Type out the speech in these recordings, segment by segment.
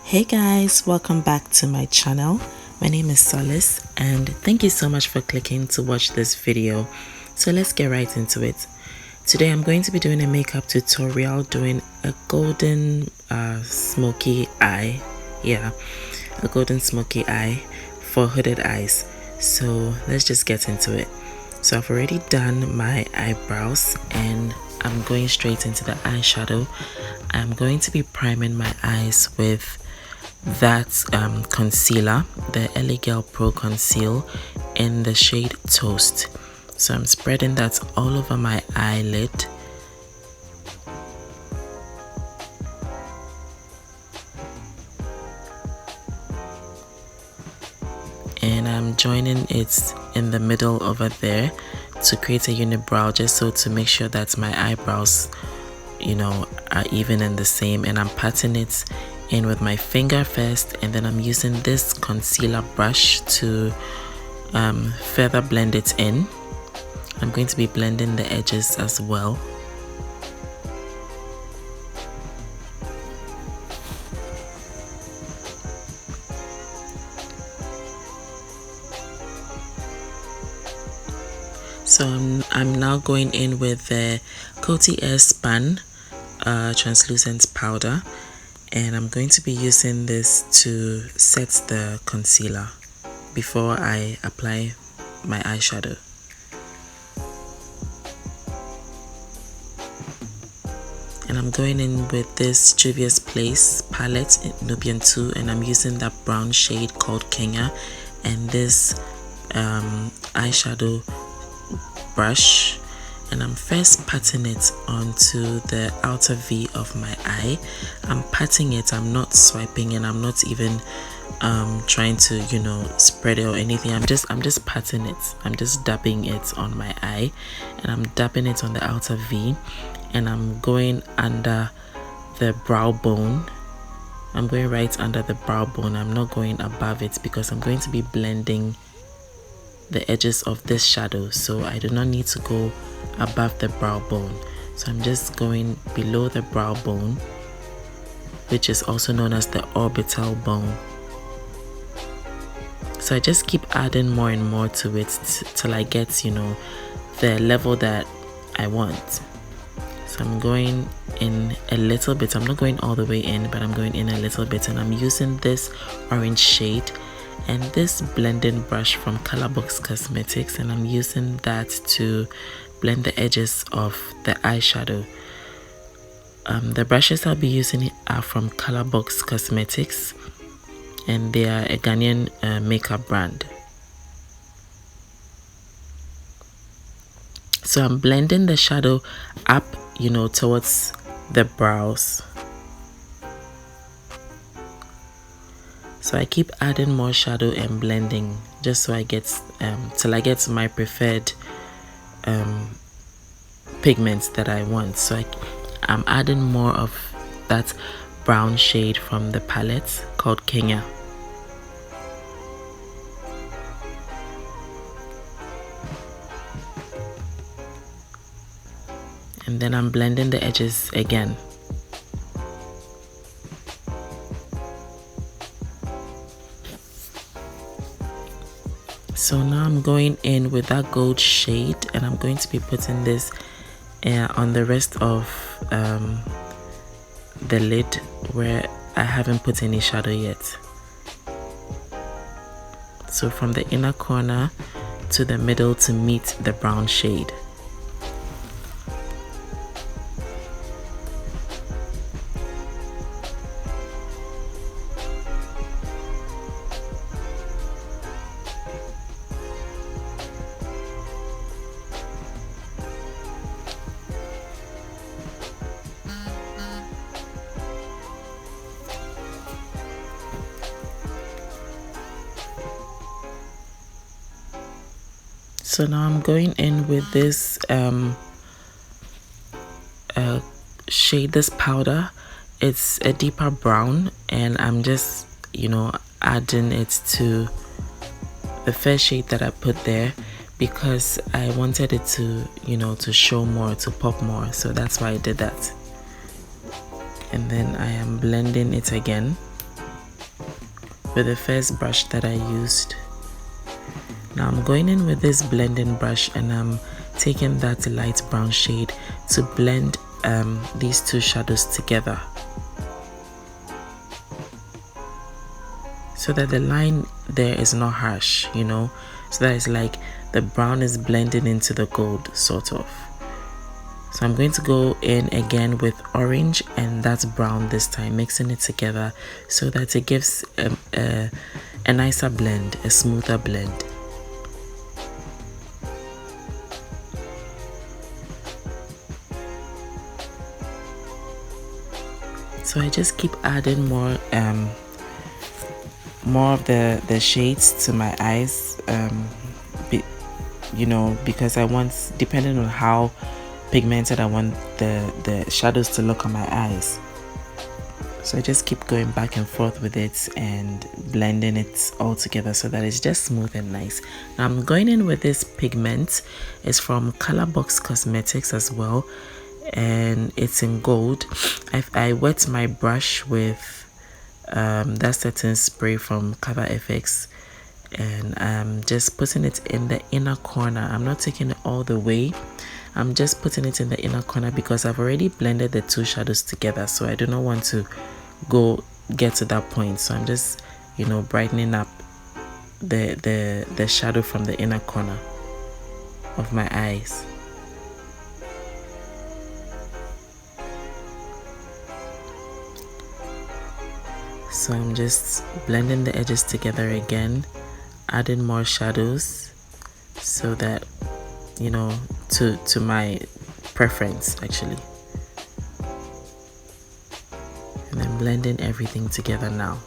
Hey guys, welcome back to my channel. My name is Solace and thank you so much for clicking to watch this video. So let's get right into it. Today I'm going to be doing a makeup tutorial doing a golden smoky eye. Yeah, a golden smoky eye for hooded eyes. So let's just get into it. So I've already done my eyebrows and I'm going straight into the eyeshadow. I'm going to be priming my eyes with that concealer, the LA Girl Pro Conceal in the shade Toast. So I'm spreading that all over my eyelid. And I'm joining it in the middle over there to create a unibrow, just so to make sure that my eyebrows, are even and the same. And I'm patting it in with my finger first, and then I'm using this concealer brush to further blend it in. I'm going to be blending the edges as well. So I'm now going in with the Coty Airspun translucent powder, and I'm going to be using this to set the concealer before I apply my eyeshadow. And I'm going in with this Juvia's Place palette in Nubian 2, and I'm using that brown shade called Kenya, and this eyeshadow brush, and I'm first patting it onto the outer V of my eye. I'm patting it, I'm not swiping, and I'm not even trying to spread it or anything. I'm just patting it. I'm just dabbing it on my eye, and I'm dabbing it on the outer V, and I'm going under the brow bone. I'm going right under the brow bone. I'm not going above it because I'm going to be blending the edges of this shadow, so I do not need to go above the brow bone. So I'm just going below the brow bone, which is also known as the orbital bone. So I just keep adding more and more to it till I get the level that I want. So I'm going in a little bit. I'm not going all the way in, but I'm going in a little bit, and I'm using this orange shade and this blending brush from Colorbox Cosmetics, and I'm using that to blend the edges of the eyeshadow. The brushes I'll be using are from Colorbox Cosmetics, and they are a Ghanaian makeup brand. So I'm blending the shadow up, towards the brows. So I keep adding more shadow and blending just so I get till I get my preferred pigments that I want. So I'm adding more of that brown shade from the palette called Kenya. And then I'm blending the edges again. So now I'm going in with that gold shade, and I'm going to be putting this on the rest of the lid where I haven't put any shadow yet. So from the inner corner to the middle to meet the brown shade. So now I'm going in with this shade, this powder. It's a deeper brown, and I'm just adding it to the first shade that I put there because I wanted it to to show more, to pop more. So that's why I did that. And then I am blending it again. with the first brush that I used. Now I'm going in with this blending brush and I'm taking that light brown shade to blend these two shadows together, so that the line there is not harsh, you know, so that it's like the brown is blending into the gold, sort of. So I'm going to go in again with orange and that's brown this time, mixing it together so that it gives a nicer blend, a smoother blend. So I just keep adding more of the shades to my eyes, you know, because I want, depending on how pigmented I want the shadows to look on my eyes. So I just keep going back and forth with it and blending it all together so that it's just smooth and nice. Now I'm going in with this pigment. It's from Colorbox Cosmetics as well, and it's in gold. I wet my brush with that setting spray from Cover FX, and I'm just putting it in the inner corner. I'm not taking it all the way. I'm just putting it in the inner corner because I've already blended the two shadows together, so I do not want to get to that point. So I'm just, you know, brightening up the shadow from the inner corner of my eyes. So I'm just blending the edges together again, adding more shadows so that, you know, to my preference actually, and then blending everything together now.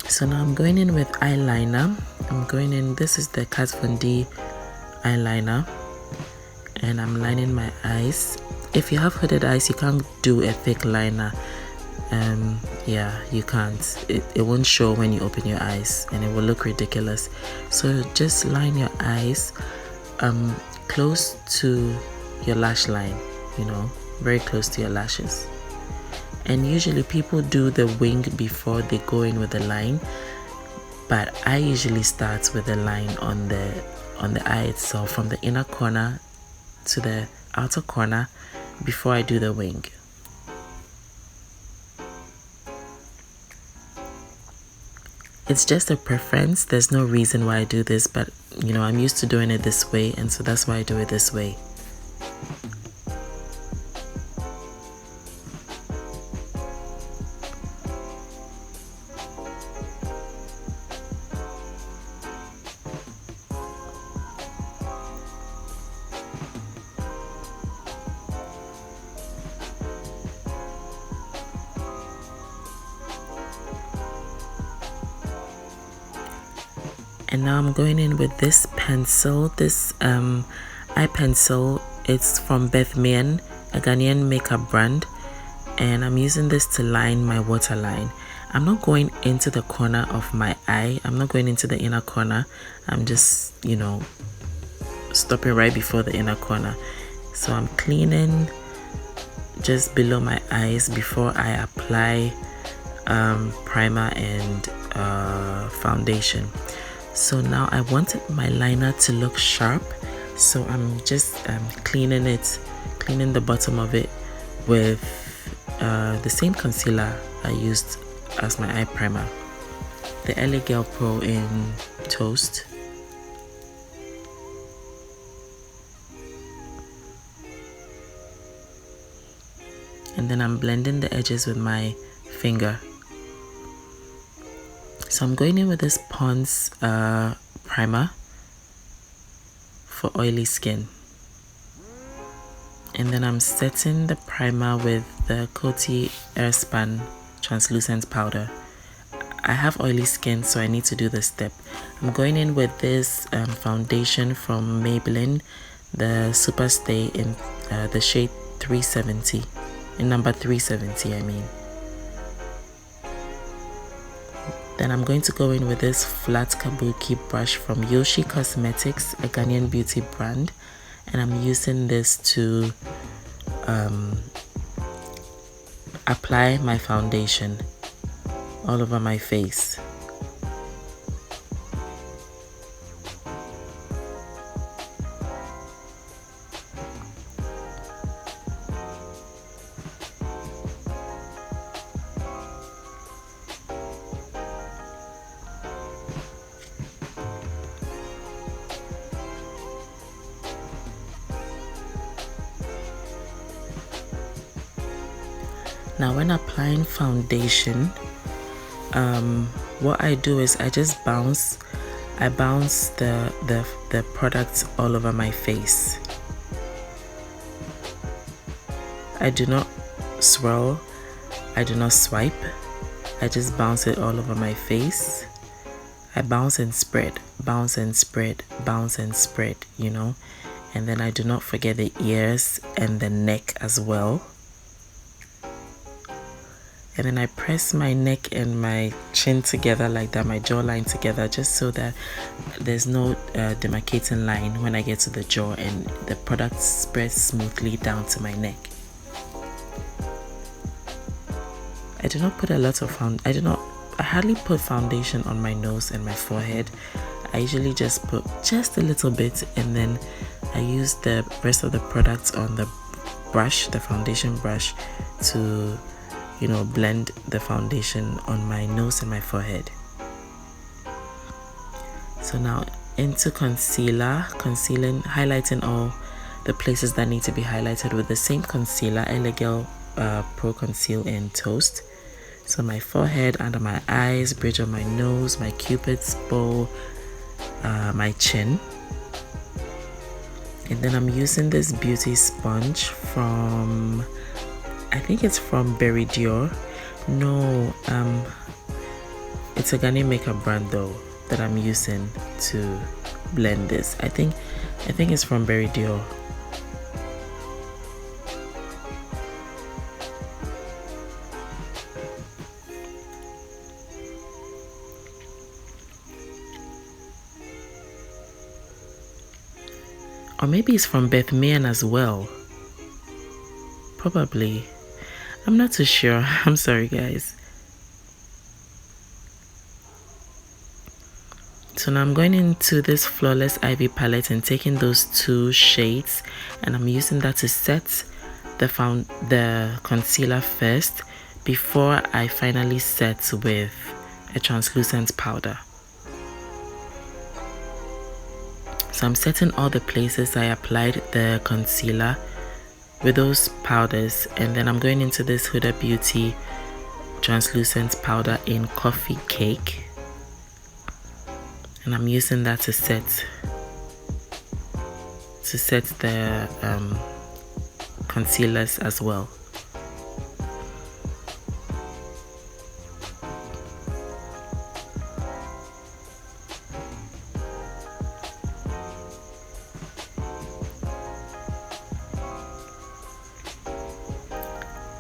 So now I'm going in with eyeliner. I'm going in, this is the Kat Von D eyeliner, and I'm lining my eyes. If you have hooded eyes, you can't do a thick liner. Yeah, you can't. It won't show when you open your eyes and it will look ridiculous. So just line your eyes close to your lash line, you know, very close to your lashes. And usually people do the wing before they go in with the line, but I usually start with the line on the eye itself, from the inner corner to the outer corner, before I do the wing. It's just a preference. There's no reason why I do this, but you know, I'm used to doing it this way, and so that's why I do it this way. And now I'm going in with this pencil, this eye pencil. It's from Bethmien, a Ghanaian makeup brand, and I'm using this to line my waterline. I'm not going into the corner of my eye. I'm not going into the inner corner. I'm just, you know, stopping right before the inner corner. So I'm cleaning just below my eyes before I apply primer and foundation. So now I wanted my liner to look sharp, so I'm just cleaning the bottom of it with the same concealer I used as my eye primer, the LA Girl Pro in Toast. And then I'm blending the edges with my finger. So I'm going in with this Pond's primer for oily skin. And then I'm setting the primer with the Coty Airspun translucent powder. I have oily skin, so I need to do this step. I'm going in with this foundation from Maybelline, the Super Stay in the shade 370, in number 370 I mean. Then I'm going to go in with this flat kabuki brush from Yoshe Cosmetics, a Ghanaian beauty brand, and I'm using this to apply my foundation all over my face. Now when applying foundation, what I do is I bounce the products all over my face. I do not swirl, I do not swipe, I just bounce it all over my face. I bounce and spread, bounce and spread, bounce and spread, you know, and then I do not forget the ears and the neck as well. And then I press my neck and my chin together like that, my jawline together, just so that there's no demarcating line when I get to the jaw, and the product spreads smoothly down to my neck. I do not put a lot of I hardly put foundation on my nose and my forehead. I usually just put just a little bit, and then I use the rest of the products on the brush, the foundation brush, to, you know, blend the foundation on my nose and my forehead. So now into concealer, highlighting all the places that need to be highlighted with the same concealer, Elegel Pro Conceal in Toast. So my forehead, under my eyes, bridge of my nose, my cupid's bow, my chin. And then I'm using this beauty sponge from, I think it's from Berry Dior. No, it's a Ghanaian makeup brand though that I'm using to blend this. I think it's from Berry Dior. Or maybe it's from Bethmien as well. Probably. I'm not too sure. I'm sorry, guys. So now I'm going into this Flawless Ivy palette and taking those two shades, and I'm using that to set the concealer first before I finally set with a translucent powder. So I'm setting all the places I applied the concealer with those powders, and then I'm going into this Huda Beauty translucent powder in Coffee Cake, and I'm using that to set the concealers as well.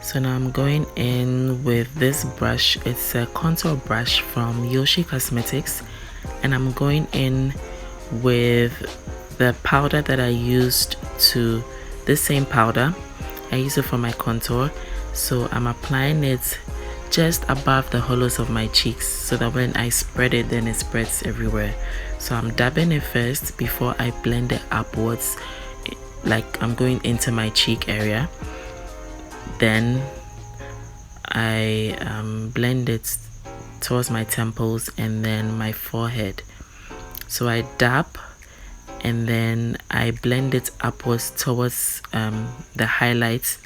So now I'm going in with this brush. It's a contour brush from Yoshe Cosmetics, and I'm going in with the powder that I used to, this same powder, I use it for my contour. So I'm applying it just above the hollows of my cheeks so that when I spread it, then it spreads everywhere. So I'm dabbing it first before I blend it upwards, like I'm going into my cheek area. Then I blend it towards my temples and then my forehead. So I dab and then I blend it upwards towards the highlights,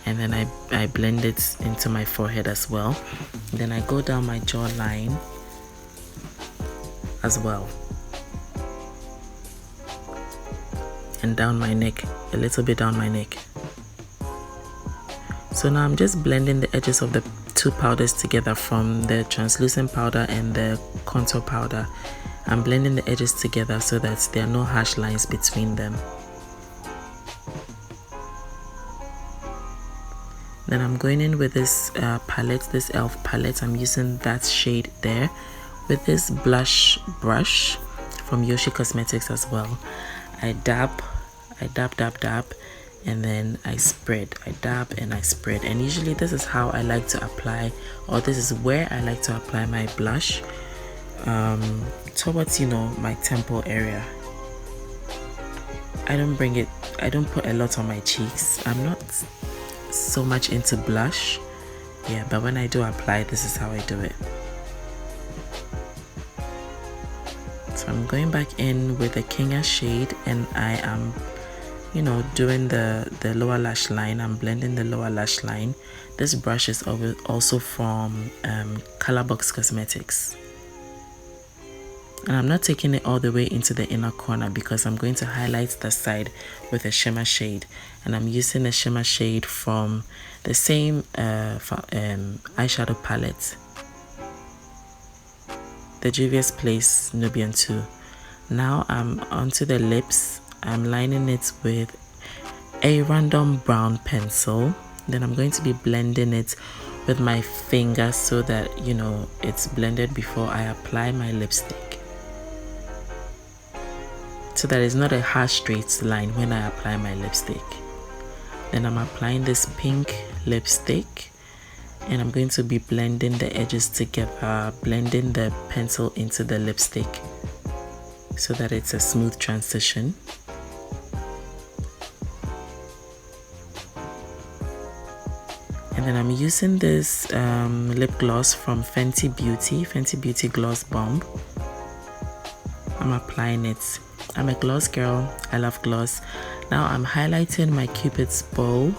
and then I blend it into my forehead as well. Then I go down my jawline as well, and down my neck, a little bit down my neck. So now I'm just blending the edges of the two powders together, from the translucent powder and the contour powder. I'm blending the edges together so that there are no harsh lines between them. Then I'm going in with this palette, this e.l.f. palette. I'm using that shade there with this blush brush from Yoshe Cosmetics as well. I dab, and then I spread. I dab and I spread, and usually this is how I like to apply, or this is where I like to apply my blush, towards, you know, my temple area. I don't put a lot on my cheeks. I'm not so much into blush, yeah, but when I do apply, this is how I do it. So I'm going back in with the Kenya shade, and I am, you know, doing the lower lash line. I'm blending the lower lash line. This brush is also from Colorbox Cosmetics, and I'm not taking it all the way into the inner corner because I'm going to highlight the side with a shimmer shade, and I'm using a shimmer shade from the same eyeshadow palette, the Juvia's Place Nubian 2. Now I'm onto the lips. I'm lining it with a random brown pencil. Then I'm going to be blending it with my finger so that, you know, it's blended before I apply my lipstick, so that it's not a harsh straight line when I apply my lipstick. Then I'm applying this pink lipstick, and I'm going to be blending the edges together, blending the pencil into the lipstick so that it's a smooth transition. And then I'm using this lip gloss from Fenty Beauty Gloss Bomb. I'm applying it. I'm a gloss girl. I love gloss. Now I'm highlighting my Cupid's bow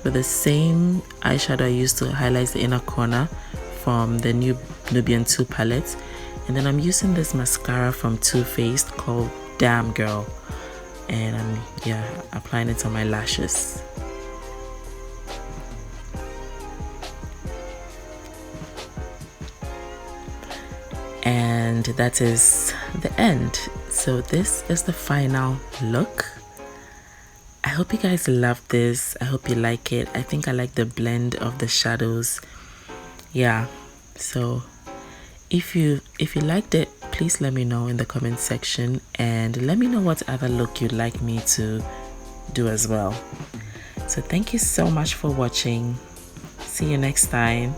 with the same eyeshadow I used to highlight the inner corner from the Nubian 2 palette. And then I'm using this mascara from Too Faced called Damn Girl, and I'm applying it on my lashes. And that is the end. So this is the final look. I hope you guys love this. I hope you like it. I think I like the blend of the shadows. Yeah, so if you liked it, please let me know in the comment section, and let me know what other look you'd like me to do as well. So thank you so much for watching. See you next time.